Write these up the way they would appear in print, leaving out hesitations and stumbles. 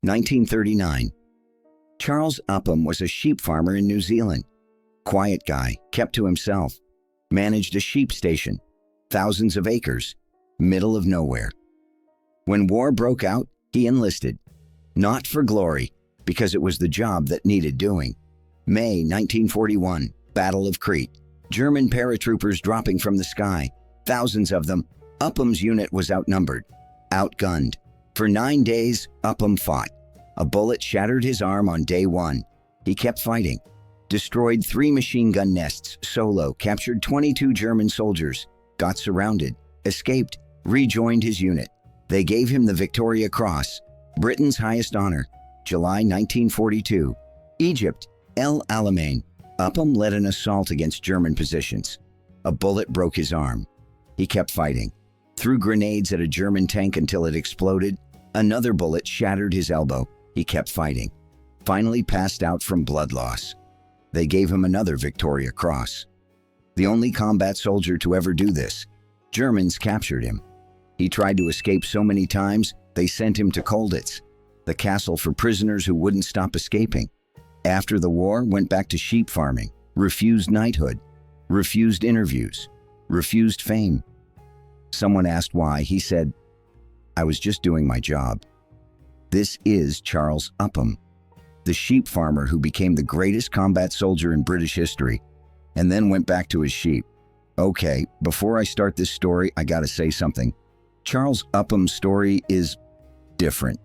1939. Charles Upham was a sheep farmer in New Zealand. Quiet guy, kept to himself. Managed a sheep station. Thousands of acres. Middle of nowhere. When war broke out, he enlisted. Not for glory, because it was the job that needed doing. May 1941, Battle of Crete. German paratroopers dropping from the sky. Thousands of them. Upham's unit was outnumbered. Outgunned. For 9 days, Upham fought. A bullet shattered his arm on day 1. He kept fighting. Destroyed 3 machine gun nests solo, captured 22 German soldiers, got surrounded, escaped, rejoined his unit. They gave him the Victoria Cross, Britain's highest honor. July 1942. Egypt, El Alamein. Upham led an assault against German positions. A bullet broke his arm. He kept fighting. Threw grenades at a German tank until it exploded. Another bullet shattered his elbow. He kept fighting. Finally passed out from blood loss. They gave him another Victoria Cross. The only combat soldier to ever do this. Germans captured him. He tried to escape so many times, they sent him to Colditz, the castle for prisoners who wouldn't stop escaping. After the war, went back to sheep farming, refused knighthood, refused interviews, refused fame. Someone asked why. He said, "I was just doing my job." This is Charles Upham, the sheep farmer who became the greatest combat soldier in British history, and then went back to his sheep. Okay, before I start this story, I gotta say something. Charles Upham's story is different,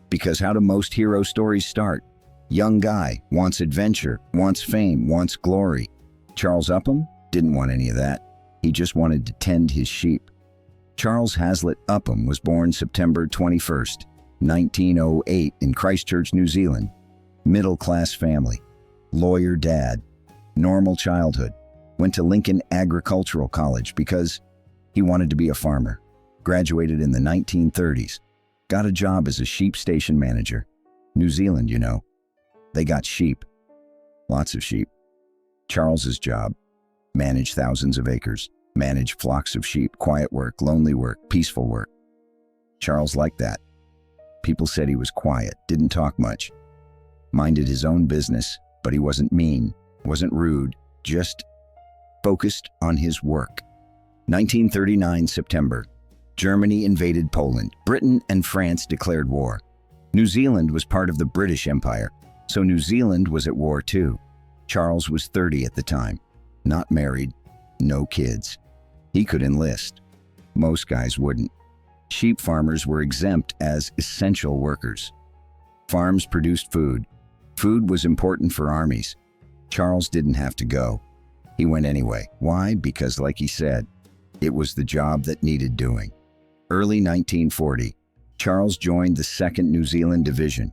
because how do most hero stories start? Young guy, wants adventure, wants fame, wants glory. Charles Upham didn't want any of that. He just wanted to tend his sheep. Charles Hazlitt Upham was born September 21st, 1908 in Christchurch, New Zealand. Middle-class family. Lawyer dad. Normal childhood. Went to Lincoln Agricultural College because he wanted to be a farmer. Graduated in the 1930s. Got a job as a sheep station manager. New Zealand, you know. They got sheep. Lots of sheep. Charles's job. Manage thousands of acres. Manage flocks of sheep. Quiet work, lonely work, peaceful work. Charles liked that. People said he was quiet, didn't talk much. Minded his own business, but he wasn't mean, wasn't rude, just focused on his work. 1939 September. Germany invaded Poland. Britain and France declared war. New Zealand was part of the British Empire, so New Zealand was at war too. Charles was 30 at the time, not married, no kids. He could enlist. Most guys wouldn't. Sheep farmers were exempt as essential workers. Farms produced food. Food was important for armies. Charles didn't have to go. He went anyway. Why? Because, like he said, it was the job that needed doing. Early 1940, Charles joined the 2nd New Zealand Division,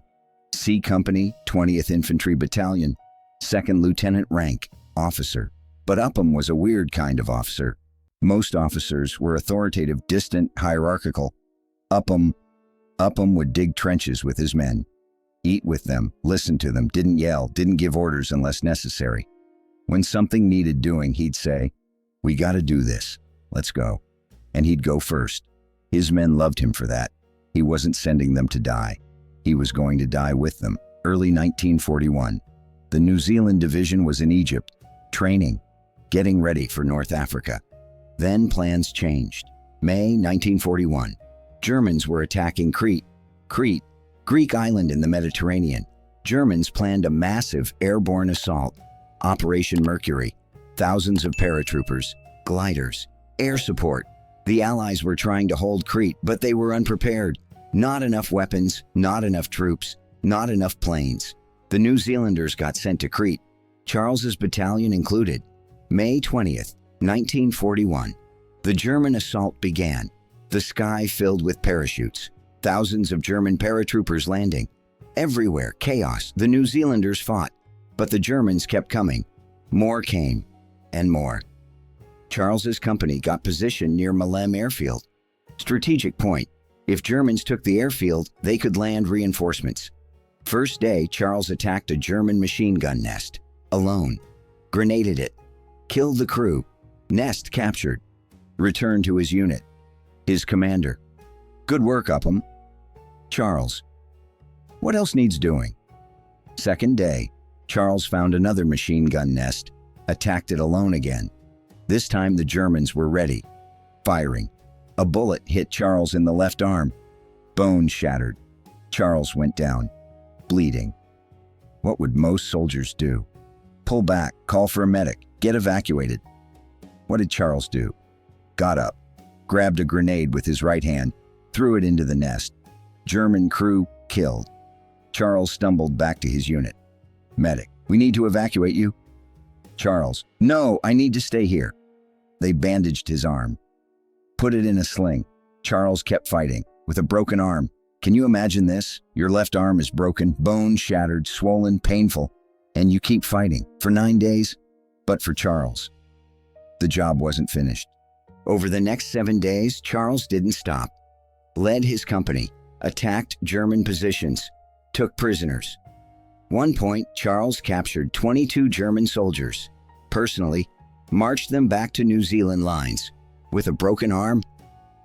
C Company, 20th Infantry Battalion, 2nd Lieutenant rank, officer. But Upham was a weird kind of officer. Most officers were authoritative, distant, hierarchical. Upham would dig trenches with his men, eat with them, listen to them, didn't yell, didn't give orders unless necessary. When something needed doing, he'd say, "We gotta do this, let's go." And he'd go first. His men loved him for that. He wasn't sending them to die. He was going to die with them. Early 1941. The New Zealand Division was in Egypt, training, getting ready for North Africa. Then plans changed. May 1941. Germans were attacking Crete. Crete, Greek island in the Mediterranean. Germans planned a massive airborne assault. Operation Mercury. Thousands of paratroopers, gliders, air support. The Allies were trying to hold Crete, but they were unprepared. Not enough weapons, not enough troops, not enough planes. The New Zealanders got sent to Crete. Charles's battalion included. May 20th, 1941. The German assault began. The sky filled with parachutes. Thousands of German paratroopers landing. Everywhere, chaos. The New Zealanders fought, but the Germans kept coming. More came, and more. Charles's company got positioned near Alamein airfield. Strategic point. If Germans took the airfield, they could land reinforcements. First day, Charles attacked a German machine gun nest, alone. Grenaded it. Killed the crew. Nest captured. Returned to his unit. His commander. "Good work, Upham." Charles. What else needs doing? Second day, Charles found another machine gun nest, attacked it alone again. This time the Germans were ready, firing. A bullet hit Charles in the left arm. Bone shattered. Charles went down, bleeding. What would most soldiers do? Pull back, call for a medic, get evacuated. What did Charles do? Got up, grabbed a grenade with his right hand, threw it into the nest. German crew killed. Charles stumbled back to his unit. Medic, we need to evacuate you. Charles, no, I need to stay here. They bandaged his arm. Put it in a sling. Charles kept fighting, with a broken arm. Can you imagine this? Your left arm is broken, bone shattered, swollen, painful, and you keep fighting for 9 days? But for Charles, the job wasn't finished. Over the next 7 days, Charles didn't stop. Led his company, attacked German positions, took prisoners. One point, Charles captured 22 German soldiers, personally, marched them back to New Zealand lines with a broken arm.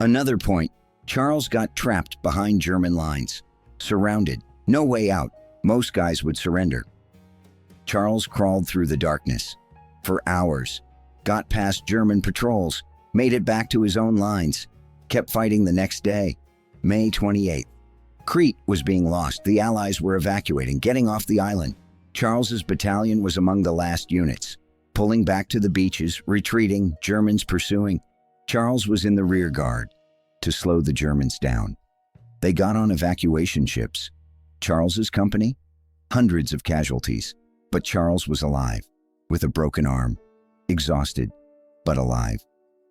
Another point, Charles got trapped behind German lines, surrounded, no way out. Most guys would surrender. Charles crawled through the darkness for hours, got past German patrols, made it back to his own lines, kept fighting the next day. May 28th. Crete was being lost. The Allies were evacuating, getting off the island. Charles's battalion was among the last units, pulling back to the beaches, retreating, Germans pursuing. Charles was in the rear guard to slow the Germans down. They got on evacuation ships. Charles's company? Hundreds of casualties. But Charles was alive, with a broken arm, exhausted, but alive.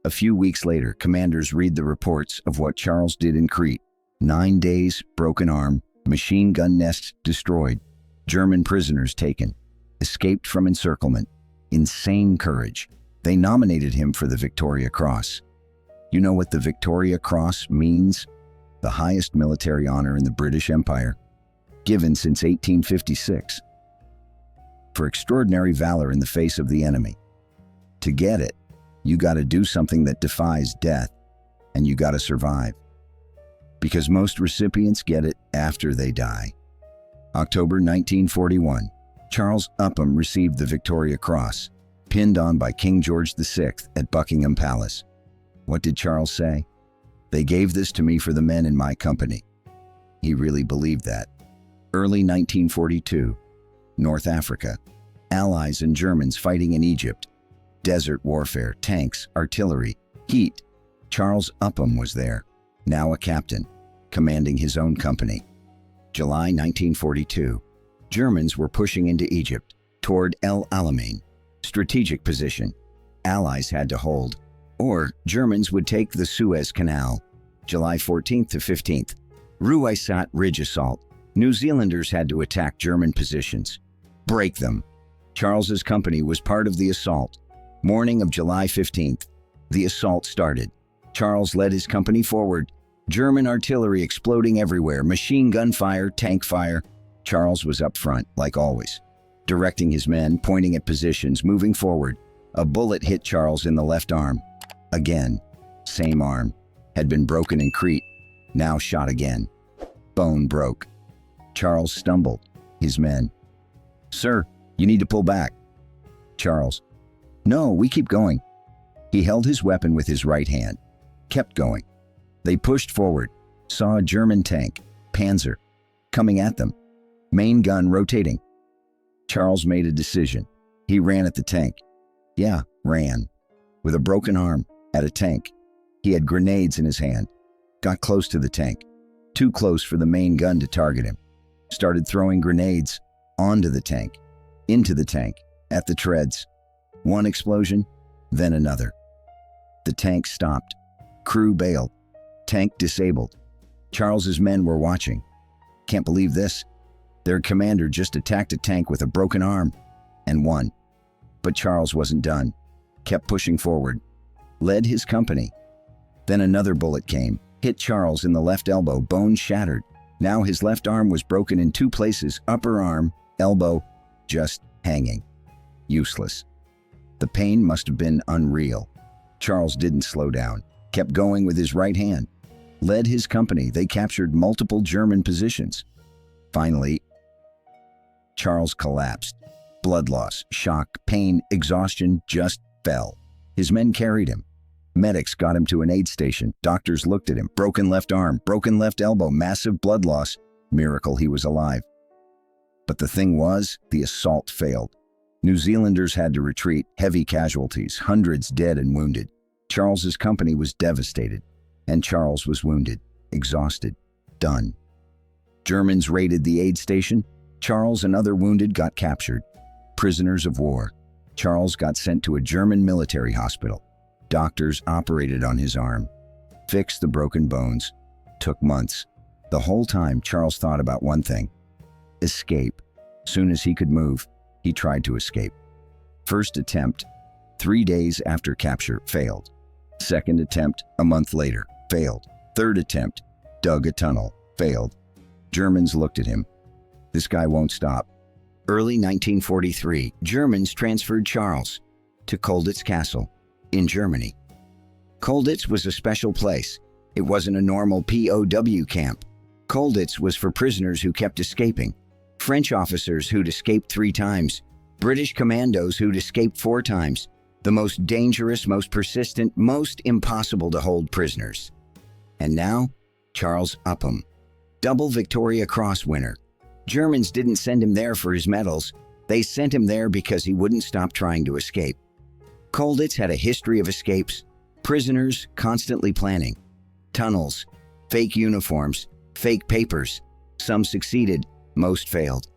A few weeks later, commanders read the reports of what Charles did in Crete. 9 days, broken arm, machine gun nests destroyed, German prisoners taken, escaped from encirclement, insane courage. They nominated him for the Victoria Cross. You know what the Victoria Cross means? The highest military honor in the British Empire, given since 1856. For extraordinary valor in the face of the enemy. To get it, you gotta do something that defies death, and you gotta survive. Because most recipients get it after they die. October 1941, Charles Upham received the Victoria Cross, pinned on by King George VI at Buckingham Palace. What did Charles say? They gave this to me for the men in my company. He really believed that. Early 1942, North Africa, Allies and Germans fighting in Egypt. Desert warfare, tanks, artillery, heat. Charles Upham was there, now a captain, commanding his own company. July 1942, Germans were pushing into Egypt, toward El Alamein, strategic position. Allies had to hold, or Germans would take the Suez Canal. July 14th to 15th, Ruysat Ridge assault. New Zealanders had to attack German positions, break them. Charles's company was part of the assault. Morning of July 15th, the assault started. Charles led his company forward. German artillery exploding everywhere, machine gun fire, tank fire. Charles was up front, like always, directing his men, pointing at positions, moving forward. A bullet hit Charles in the left arm. Again, same arm. Had been broken in Crete, now shot again. Bone broke. Charles stumbled. His men, "Sir, you need to pull back." Charles, "No, we keep going." He held his weapon with his right hand, kept going. They pushed forward, saw a German tank, Panzer, coming at them, main gun rotating. Charles made a decision. He ran at the tank. Yeah, ran. With a broken arm, at a tank. He had grenades in his hand. Got close to the tank. Too close for the main gun to target him. Started throwing grenades onto the tank, into the tank, at the treads. One explosion, then another. The tank stopped. Crew bailed. Tank disabled. Charles's men were watching. Can't believe this. Their commander just attacked a tank with a broken arm and won. But Charles wasn't done. Kept pushing forward. Led his company. Then another bullet came, hit Charles in the left elbow, bone shattered. Now his left arm was broken in 2 places, upper arm, elbow, just hanging. Useless. The pain must have been unreal. Charles didn't slow down, kept going with his right hand. Led his company. They captured multiple German positions. Finally, Charles collapsed. Blood loss, shock, pain, exhaustion, just fell. His men carried him. Medics got him to an aid station. Doctors looked at him. Broken left arm, broken left elbow, massive blood loss. Miracle he was alive. But the thing was, the assault failed. New Zealanders had to retreat, heavy casualties, hundreds dead and wounded. Charles's company was devastated, and Charles was wounded, exhausted, done. Germans raided the aid station. Charles and other wounded got captured. Prisoners of war. Charles got sent to a German military hospital. Doctors operated on his arm, fixed the broken bones. Took months. The whole time, Charles thought about one thing: escape. Soon as he could move, he tried to escape. First attempt, 3 days after capture, failed. Second attempt, a month later, failed. Third attempt, dug a tunnel, failed. Germans looked at him. This guy won't stop. Early 1943, Germans transferred Charles to Colditz Castle in Germany. Colditz was a special place. It wasn't a normal POW camp. Colditz was for prisoners who kept escaping, French officers who'd escaped 3 times, British commandos who'd escaped 4 times, the most dangerous, most persistent, most impossible to hold prisoners. And now, Charles Upham, double Victoria Cross winner. Germans didn't send him there for his medals. They sent him there because he wouldn't stop trying to escape. Colditz had a history of escapes, prisoners constantly planning, tunnels, fake uniforms, fake papers. Some succeeded, most failed.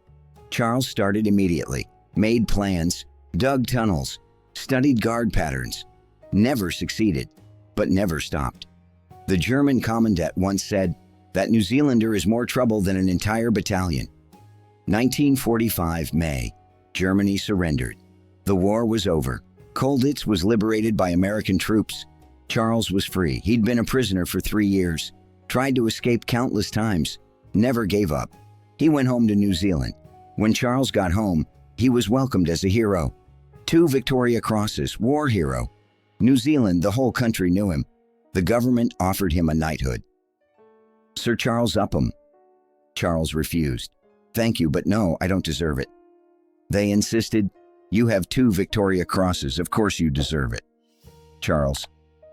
Charles started immediately, made plans, dug tunnels, studied guard patterns. Never succeeded, but never stopped. The German commandant once said, "That New Zealander is more trouble than an entire battalion." 1945 May, Germany surrendered. The war was over. Colditz was liberated by American troops. Charles was free. He'd been a prisoner for 3 years, tried to escape countless times, never gave up. He went home to New Zealand. When Charles got home, he was welcomed as a hero. 2 Victoria Crosses, war hero. New Zealand, the whole country knew him. The government offered him a knighthood. Sir Charles Upham. Charles refused. "Thank you, but no, I don't deserve it." They insisted, "You have 2 Victoria Crosses, of course you deserve it." Charles,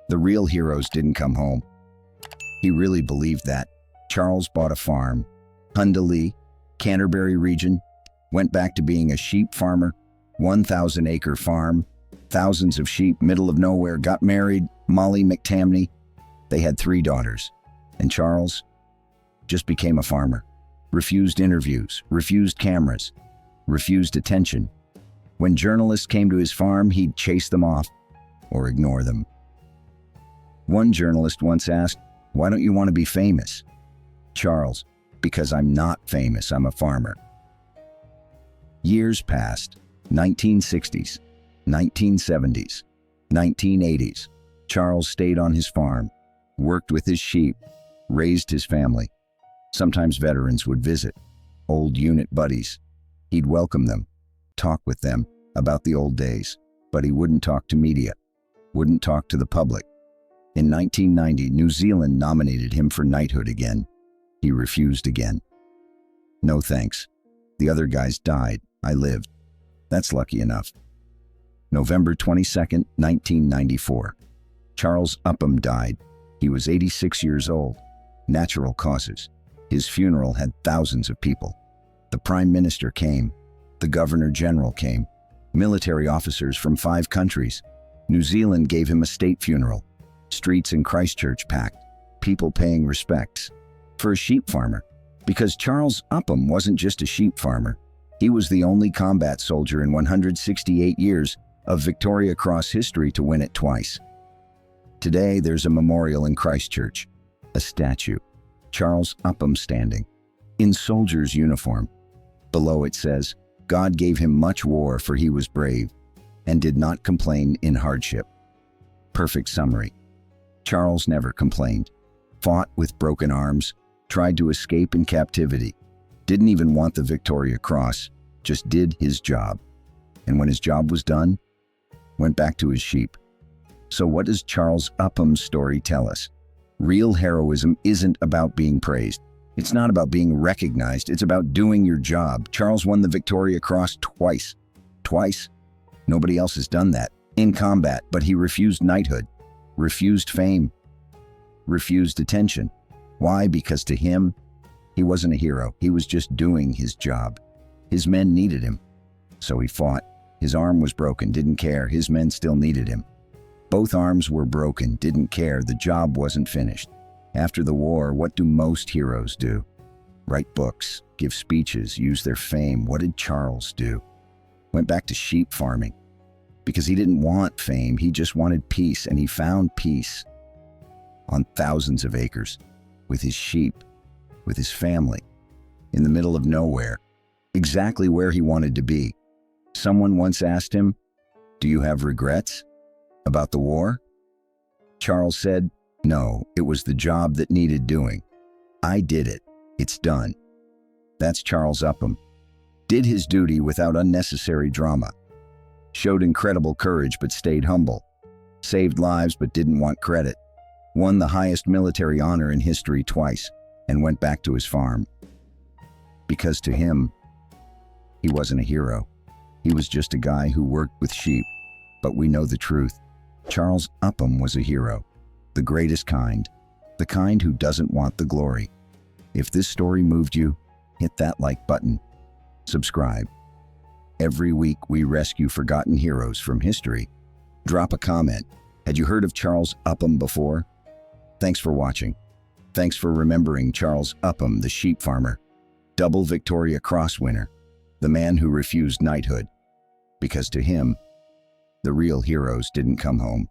the real heroes didn't come home. He really believed that. Charles bought a farm, Hundalee, Canterbury region, went back to being a sheep farmer, 1,000-acre farm, thousands of sheep, middle of nowhere, got married, Molly McTamney. They had 3 daughters. And Charles just became a farmer. Refused interviews, refused cameras, refused attention. When journalists came to his farm, he'd chase them off or ignore them. One journalist once asked, "Why don't you want to be famous?" Charles, "Because I'm not famous, I'm a farmer." Years passed, 1960s, 1970s, 1980s. Charles stayed on his farm, worked with his sheep, raised his family. Sometimes veterans would visit, old unit buddies. He'd welcome them, talk with them about the old days, but he wouldn't talk to media, wouldn't talk to the public. In 1990, New Zealand nominated him for knighthood again. He refused again. "No thanks. The other guys died. I lived. That's lucky enough." November 22nd, 1994. Charles Upham died. He was 86 years old. Natural causes. His funeral had thousands of people. The Prime Minister came. The Governor General came. Military officers from 5 countries. New Zealand gave him a state funeral. Streets in Christchurch packed. People paying respects. For a sheep farmer. Because Charles Upham wasn't just a sheep farmer. He was the only combat soldier in 168 years of Victoria Cross history to win it twice. Today, there's a memorial in Christchurch. A statue. Charles Upham standing, in soldier's uniform. Below it says, "God gave him much war, for he was brave, and did not complain in hardship." Perfect summary. Charles never complained, fought with broken arms, tried to escape in captivity, didn't even want the Victoria Cross, just did his job. And when his job was done, went back to his sheep. So what does Charles Upham's story tell us? Real heroism isn't about being praised. It's not about being recognized, it's about doing your job. Charles won the Victoria Cross twice. Twice? Nobody else has done that. In combat, but he refused knighthood, refused fame, refused attention. Why? Because to him, he wasn't a hero. He was just doing his job. His men needed him, so he fought. His arm was broken, didn't care. His men still needed him. Both arms were broken, didn't care. The job wasn't finished. After the war, what do most heroes do? Write books, give speeches, use their fame. What did Charles do? Went back to sheep farming. Because he didn't want fame, he just wanted peace, and he found peace on thousands of acres, with his sheep, with his family, in the middle of nowhere, exactly where he wanted to be. Someone once asked him, "Do you have regrets about the war?" Charles said, "No, it was the job that needed doing. I did it. It's done." That's Charles Upham. Did his duty without unnecessary drama. Showed incredible courage but stayed humble. Saved lives but didn't want credit. Won the highest military honor in history twice and went back to his farm. Because to him, he wasn't a hero. He was just a guy who worked with sheep. But we know the truth. Charles Upham was a hero. The greatest kind. The kind who doesn't want the glory. If this story moved you, hit that like button. Subscribe. Every week we rescue forgotten heroes from history. Drop a comment. Had you heard of Charles Upham before? Thanks for watching. Thanks for remembering Charles Upham, the sheep farmer, double Victoria Cross winner, the man who refused knighthood. Because to him, the real heroes didn't come home.